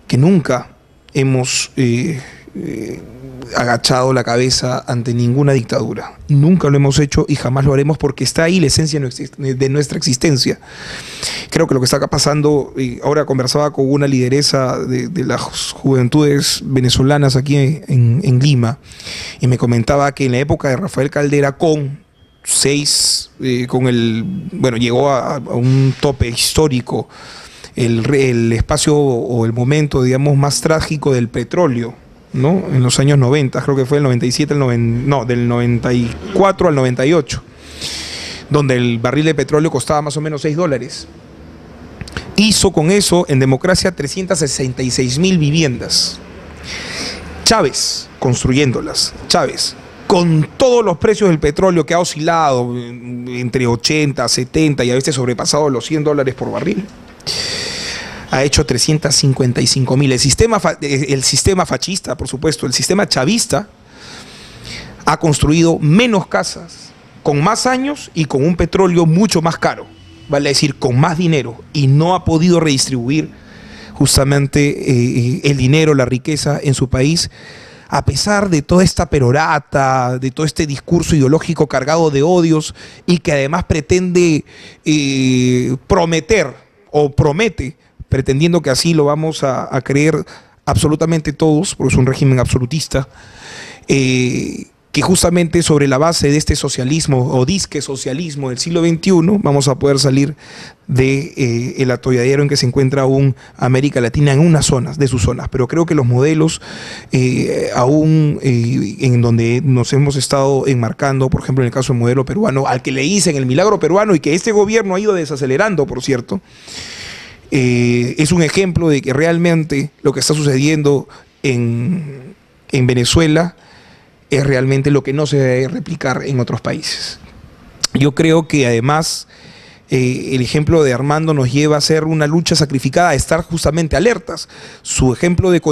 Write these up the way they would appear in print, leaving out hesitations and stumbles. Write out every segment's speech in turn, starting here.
que nunca hemos agachado la cabeza ante ninguna dictadura. Nunca lo hemos hecho y jamás lo haremos, porque está ahí la esencia de nuestra existencia. Creo que lo que está acá pasando, ahora conversaba con una lideresa de las juventudes venezolanas aquí en Lima, y me comentaba que en la época de Rafael Caldera, llegó a un tope histórico el espacio o el momento, digamos, más trágico del petróleo, ¿no? En los años 90, creo que fue del 97 del 94 al 98, donde el barril de petróleo costaba más o menos $6. Hizo con eso en democracia 366.000 viviendas. Chávez construyéndolas. Chávez, con todos los precios del petróleo que ha oscilado entre 80, 70 y a veces sobrepasado los $100 por barril, ha hecho 355.000. El sistema fascista, por supuesto, el sistema chavista, ha construido menos casas, con más años y con un petróleo mucho más caro, vale decir, con más dinero, y no ha podido redistribuir justamente el dinero, la riqueza en su país, a pesar de toda esta perorata, de todo este discurso ideológico cargado de odios, y que además pretende prometer, o promete, pretendiendo que así lo vamos a creer absolutamente todos, porque es un régimen absolutista, que justamente sobre la base de este socialismo o disque socialismo del siglo XXI vamos a poder salir del atolladero en que se encuentra aún América Latina en unas zonas, de sus zonas. Pero creo que los modelos aún en donde nos hemos estado enmarcando, por ejemplo en el caso del modelo peruano, al que le dicen el milagro peruano y que este gobierno ha ido desacelerando, por cierto, es un ejemplo de que realmente lo que está sucediendo en Venezuela es realmente lo que no se debe replicar en otros países. Yo creo que además el ejemplo de Armando nos lleva a hacer una lucha sacrificada, a estar justamente alertas. Su ejemplo de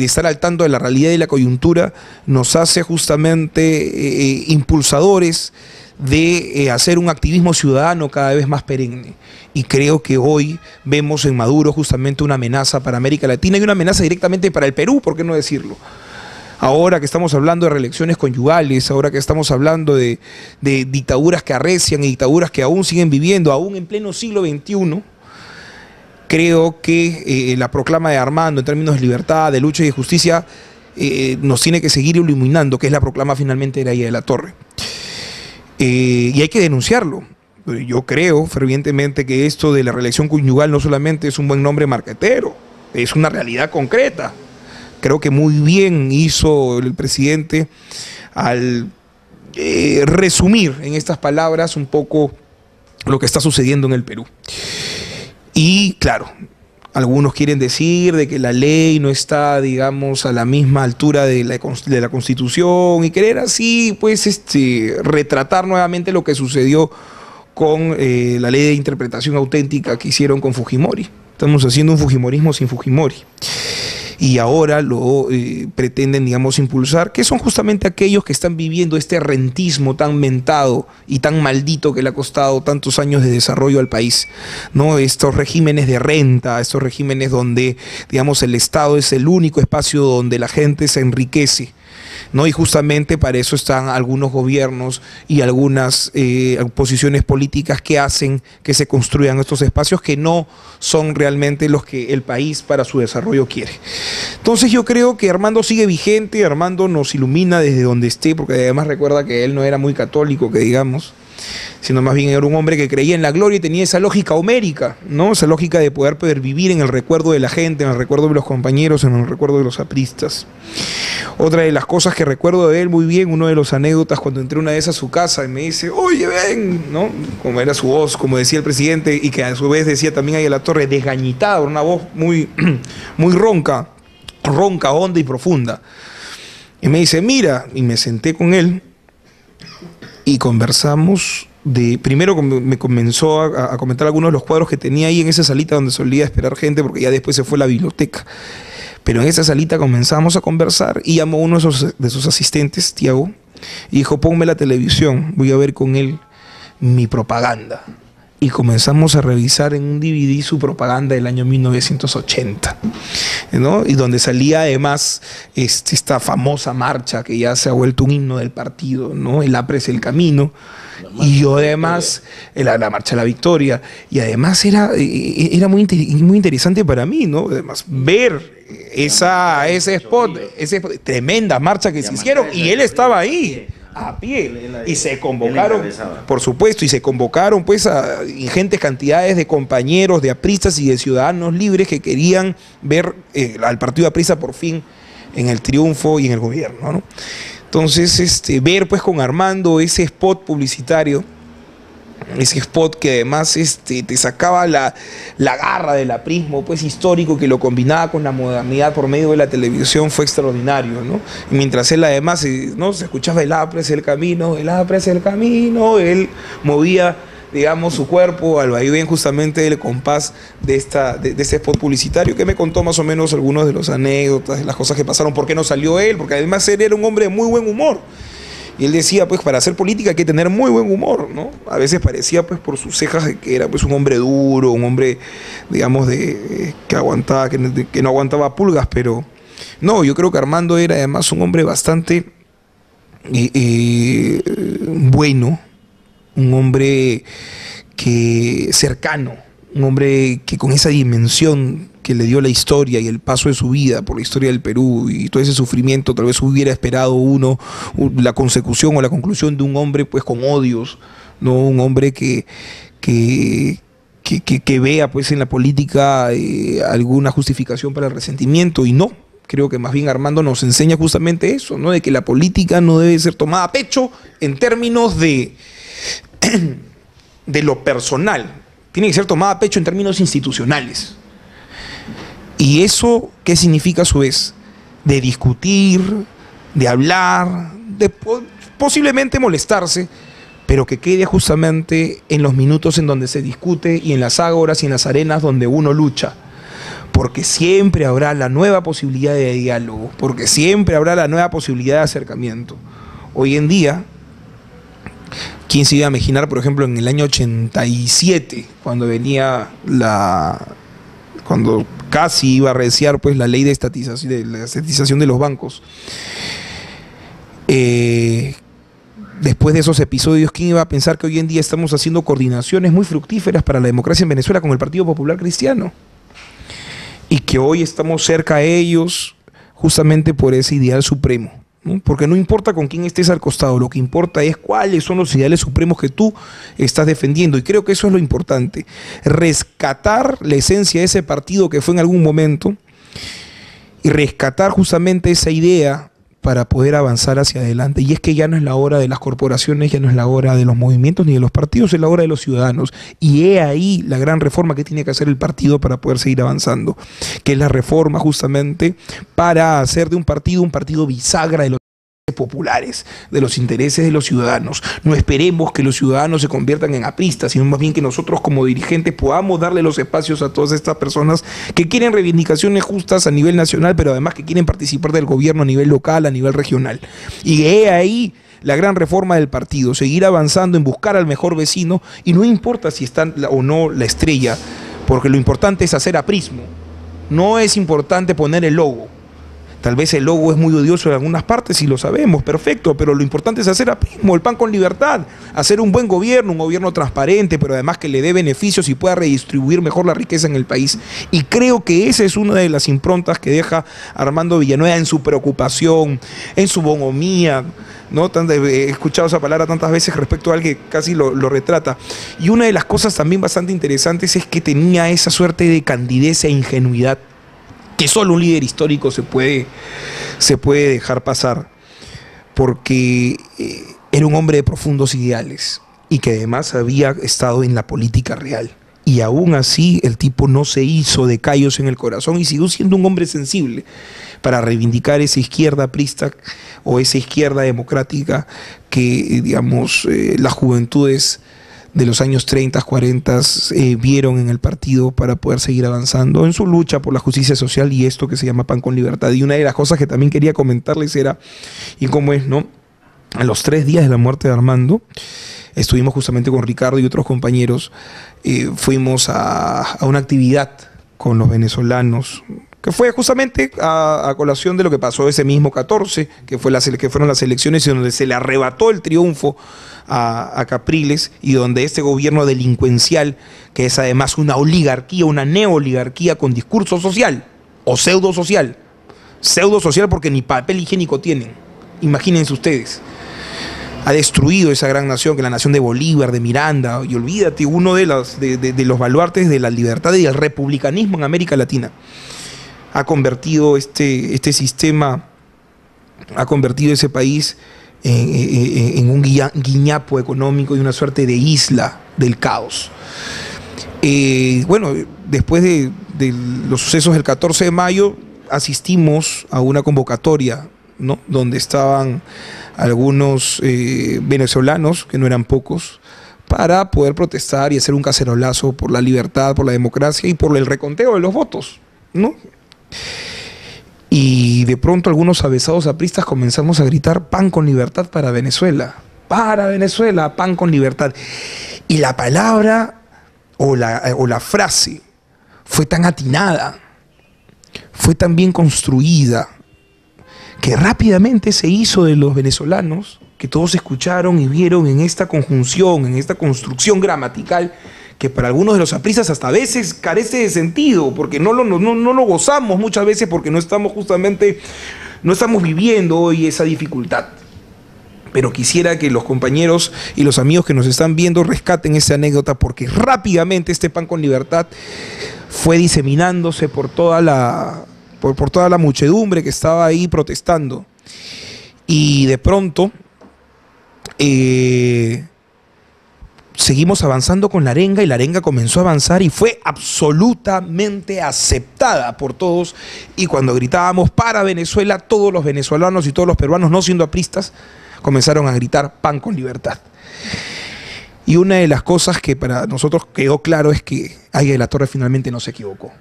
estar al tanto de la realidad y la coyuntura nos hace justamente impulsadores de hacer un activismo ciudadano cada vez más perenne. Y creo que hoy vemos en Maduro justamente una amenaza para América Latina y una amenaza directamente para el Perú, ¿por qué no decirlo? Ahora que estamos hablando de reelecciones conyugales, ahora que estamos hablando de dictaduras que arrecian y dictaduras que aún siguen viviendo, aún en pleno siglo XXI, creo que la proclama de Armando en términos de libertad, de lucha y de justicia nos tiene que seguir iluminando, que es la proclama finalmente de Aya de la Torre. Y hay que denunciarlo. Yo creo fervientemente que esto de la reelección conyugal no solamente es un buen nombre marquetero, es una realidad concreta. Creo que muy bien hizo el presidente al resumir en estas palabras un poco lo que está sucediendo en el Perú. Y claro, algunos quieren decir de que la ley no está, digamos, a la misma altura de la Constitución, y querer así, pues, retratar nuevamente lo que sucedió con la ley de interpretación auténtica que hicieron con Fujimori. Estamos haciendo un fujimorismo sin Fujimori. Y ahora lo pretenden, digamos, impulsar, que son justamente aquellos que están viviendo este rentismo tan mentado y tan maldito que le ha costado tantos años de desarrollo al país, ¿no? Estos regímenes de renta, estos regímenes donde, digamos, el Estado es el único espacio donde la gente se enriquece, ¿no? Y justamente para eso están algunos gobiernos y algunas posiciones políticas que hacen que se construyan estos espacios que no son realmente los que el país para su desarrollo quiere. Entonces yo creo que Armando sigue vigente, Armando nos ilumina desde donde esté, porque además recuerda que él no era muy católico, que digamos, sino más bien era un hombre que creía en la gloria y tenía esa lógica homérica, ¿no? Esa lógica de poder vivir en el recuerdo de la gente, en el recuerdo de los compañeros, en el recuerdo de los apristas. Otra de las cosas que recuerdo de él muy bien, una de las anécdotas, cuando entré una vez a su casa y me dice, oye, ven, ¿no? Como era su voz, como decía el presidente, y que a su vez decía también ahí a la Torre, desgañitada, una voz muy, muy ronca, honda y profunda. Y me dice, mira, y me senté con él y conversamos primero me comenzó a comentar algunos de los cuadros que tenía ahí en esa salita donde solía esperar gente, porque ya después se fue a la biblioteca. Pero en esa salita comenzamos a conversar y llamó a uno de sus asistentes, Tiago, y dijo, ponme la televisión, voy a ver con él mi propaganda. Y comenzamos a revisar en un DVD su propaganda del año 1980. ¿no? Y donde salía además esta famosa marcha que ya se ha vuelto un himno del partido, ¿no? El APRE es el camino. Y yo además, la marcha de la victoria, y además era muy interesante para mí, ¿no? Además, ver ese spot, tremenda marcha que se hicieron, y él estaba ahí, a pie, y se convocaron, por supuesto, y se convocaron pues a ingentes cantidades de compañeros, de apristas y de ciudadanos libres que querían ver al partido aprista por fin en el triunfo y en el gobierno, ¿no? Entonces, ver pues con Armando ese spot publicitario, ese spot que además te sacaba la garra del aprismo pues histórico, que lo combinaba con la modernidad por medio de la televisión, fue extraordinario, ¿no? Y mientras él además, ¿no?, se escuchaba el APRE es el camino, el APRE es el camino, él movía, digamos, su cuerpo al vaivén justamente del compás de este spot publicitario, que me contó más o menos algunos de los anécdotas, de las cosas que pasaron, por qué no salió él, porque además él era un hombre de muy buen humor. Y él decía, pues, para hacer política hay que tener muy buen humor, ¿no? A veces parecía, pues, por sus cejas que era, pues, un hombre duro, un hombre, digamos, que aguantaba, que no aguantaba pulgas, pero no, yo creo que Armando era además un hombre bastante bueno, un hombre cercano, un hombre que con esa dimensión que le dio la historia y el paso de su vida por la historia del Perú y todo ese sufrimiento, tal vez hubiera esperado la consecución o la conclusión de un hombre pues con odios, no un hombre que vea pues en la política alguna justificación para el resentimiento, y no. Creo que más bien Armando nos enseña justamente eso, ¿no? De que la política no debe ser tomada a pecho en términos de lo personal, tiene que ser tomada a pecho en términos institucionales. ¿Y eso qué significa a su vez? De discutir, de hablar, de posiblemente molestarse, pero que quede justamente en los minutos en donde se discute y en las ágoras y en las arenas donde uno lucha. Porque siempre habrá la nueva posibilidad de diálogo, porque siempre habrá la nueva posibilidad de acercamiento. Hoy en día, ¿quién se iba a imaginar, por ejemplo, en el año 87, cuando cuando casi iba a reciar pues la ley de estatización de los bancos? Después de esos episodios, ¿quién iba a pensar que hoy en día estamos haciendo coordinaciones muy fructíferas para la democracia en Venezuela con el Partido Popular Cristiano? Y que hoy estamos cerca a ellos justamente por ese ideal supremo, ¿no? Porque no importa con quién estés al costado, lo que importa es cuáles son los ideales supremos que tú estás defendiendo. Y creo que eso es lo importante, rescatar la esencia de ese partido que fue en algún momento y rescatar justamente esa idea para poder avanzar hacia adelante. Y es que ya no es la hora de las corporaciones, ya no es la hora de los movimientos ni de los partidos, es la hora de los ciudadanos. Y he ahí la gran reforma que tiene que hacer el partido para poder seguir avanzando, que es la reforma justamente para hacer de un partido bisagra de los populares, de los intereses de los ciudadanos. No esperemos que los ciudadanos se conviertan en apristas, sino más bien que nosotros como dirigentes podamos darle los espacios a todas estas personas que quieren reivindicaciones justas a nivel nacional, pero además que quieren participar del gobierno a nivel local, a nivel regional. Y he ahí la gran reforma del partido, seguir avanzando en buscar al mejor vecino, y no importa si está o no la estrella, porque lo importante es hacer aprismo, no es importante poner el logo. Tal vez el logo es muy odioso en algunas partes y lo sabemos, perfecto, pero lo importante es hacer aprismo, el pan con libertad, hacer un buen gobierno, un gobierno transparente, pero además que le dé beneficios y pueda redistribuir mejor la riqueza en el país. Y creo que esa es una de las improntas que deja Armando Villanueva en su preocupación, en su bonhomía, ¿no? He escuchado esa palabra tantas veces respecto a alguien que casi lo retrata. Y una de las cosas también bastante interesantes es que tenía esa suerte de candidez e ingenuidad que solo un líder histórico se puede dejar pasar, porque era un hombre de profundos ideales y que además había estado en la política real. Y aún así el tipo no se hizo de callos en el corazón y siguió siendo un hombre sensible para reivindicar esa izquierda aprista o esa izquierda democrática que, digamos, las juventudes de los años 30, 40 vieron en el partido para poder seguir avanzando en su lucha por la justicia social y esto que se llama pan con libertad. Y una de las cosas que también quería comentarles era, y cómo es, ¿no? A los 3 días de la muerte de Armando, estuvimos justamente con Ricardo y otros compañeros, fuimos a una actividad con los venezolanos que fue justamente a colación de lo que pasó ese mismo 14, que fueron las elecciones y donde se le arrebató el triunfo a Capriles y donde este gobierno delincuencial, que es además una oligarquía, una neoligarquía con discurso social o pseudo social porque ni papel higiénico tienen, imagínense ustedes, ha destruido esa gran nación, que es la nación de Bolívar, de Miranda, y olvídate, uno de los baluartes de la libertad y del republicanismo en América Latina. Ha convertido este sistema, ha convertido ese país en un guiñapo económico y una suerte de isla del caos. Bueno, después de los sucesos del 14 de mayo, asistimos a una convocatoria, ¿no?, donde estaban algunos venezolanos, que no eran pocos, para poder protestar y hacer un cacerolazo por la libertad, por la democracia y por el reconteo de los votos, ¿no? Y de pronto algunos avesados apristas comenzamos a gritar: pan con libertad para Venezuela, pan con libertad. Y la palabra o la frase fue tan atinada, fue tan bien construida, que rápidamente se hizo de los venezolanos, que todos escucharon y vieron en esta conjunción, en esta construcción gramatical, que para algunos de los apristas hasta a veces carece de sentido, porque no lo gozamos muchas veces, porque no estamos viviendo hoy esa dificultad. Pero quisiera que los compañeros y los amigos que nos están viendo rescaten esa anécdota, porque rápidamente este pan con libertad fue diseminándose por toda la muchedumbre que estaba ahí protestando. Y de pronto seguimos avanzando con la arenga, y la arenga comenzó a avanzar y fue absolutamente aceptada por todos. Y cuando gritábamos para Venezuela, todos los venezolanos y todos los peruanos, no siendo apristas, comenzaron a gritar pan con libertad. Y una de las cosas que para nosotros quedó claro es que Águila de la Torre finalmente no se equivocó,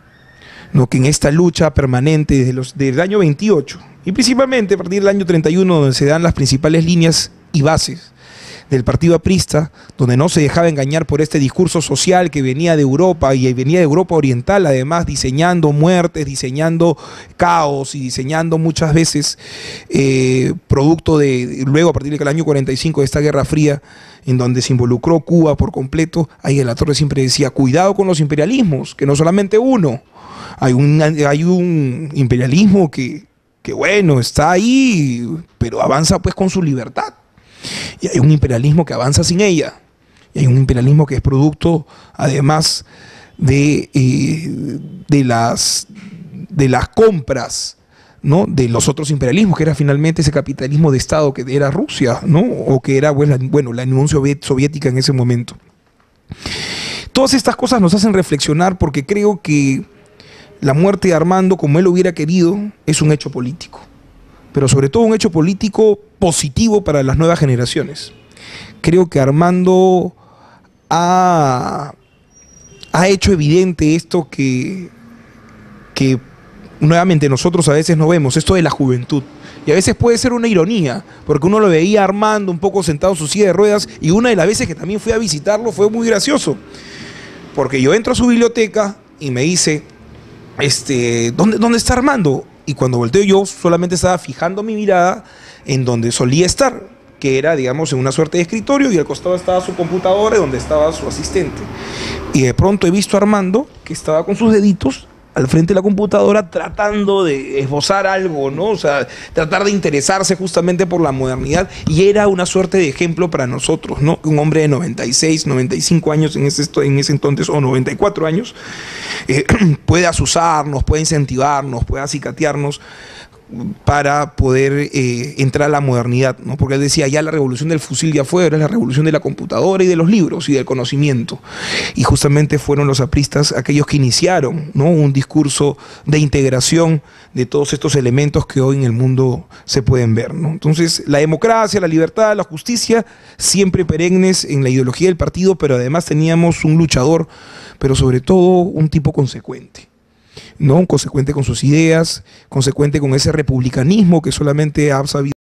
¿no? Que en esta lucha permanente desde el año 28 y principalmente a partir del año 31, donde se dan las principales líneas y bases del partido aprista, donde no se dejaba engañar por este discurso social que venía de Europa, y venía de Europa Oriental, además diseñando muertes, diseñando caos y diseñando muchas veces producto luego a partir del año 45 de esta Guerra Fría, en donde se involucró Cuba por completo. Águila de la Torre siempre decía: cuidado con los imperialismos, que no solamente uno, hay un imperialismo que bueno, está ahí, pero avanza pues con su libertad. Y hay un imperialismo que avanza sin ella. Y hay un imperialismo que es producto, además, de las compras, ¿no?, de los otros imperialismos, que era finalmente ese capitalismo de Estado que era Rusia, ¿no?, o que era la Unión Soviética en ese momento. Todas estas cosas nos hacen reflexionar, porque creo que la muerte de Armando, como él hubiera querido, es un hecho político, pero sobre todo un hecho político positivo para las nuevas generaciones. Creo que Armando ha hecho evidente esto que nuevamente nosotros a veces no vemos, esto de la juventud. Y a veces puede ser una ironía, porque uno lo veía a Armando un poco sentado en su silla de ruedas, y una de las veces que también fui a visitarlo fue muy gracioso, porque yo entro a su biblioteca y me dice: ¿dónde está Armando? Y cuando volteo, yo solamente estaba fijando mi mirada en donde solía estar, que era, digamos, en una suerte de escritorio, y al costado estaba su computadora, donde estaba su asistente. Y de pronto he visto a Armando, que estaba con sus deditos al frente de la computadora, tratando de esbozar algo, ¿no? O sea, tratar de interesarse justamente por la modernidad, y era una suerte de ejemplo para nosotros, ¿no? Un hombre de 96, 95 años en ese entonces, o 94 años, puede asusarnos, puede incentivarnos, puede acicatearnos para poder entrar a la modernidad, ¿no? Porque él decía: ya la revolución del fusil ya fue, ahora es la revolución de la computadora y de los libros y del conocimiento. Y justamente fueron los apristas aquellos que iniciaron, ¿no?, un discurso de integración de todos estos elementos que hoy en el mundo se pueden ver, ¿no? Entonces, la democracia, la libertad, la justicia, siempre perennes en la ideología del partido, pero además teníamos un luchador, pero sobre todo un tipo consecuente, ¿no? Consecuente con sus ideas, consecuente con ese republicanismo que solamente ha sabido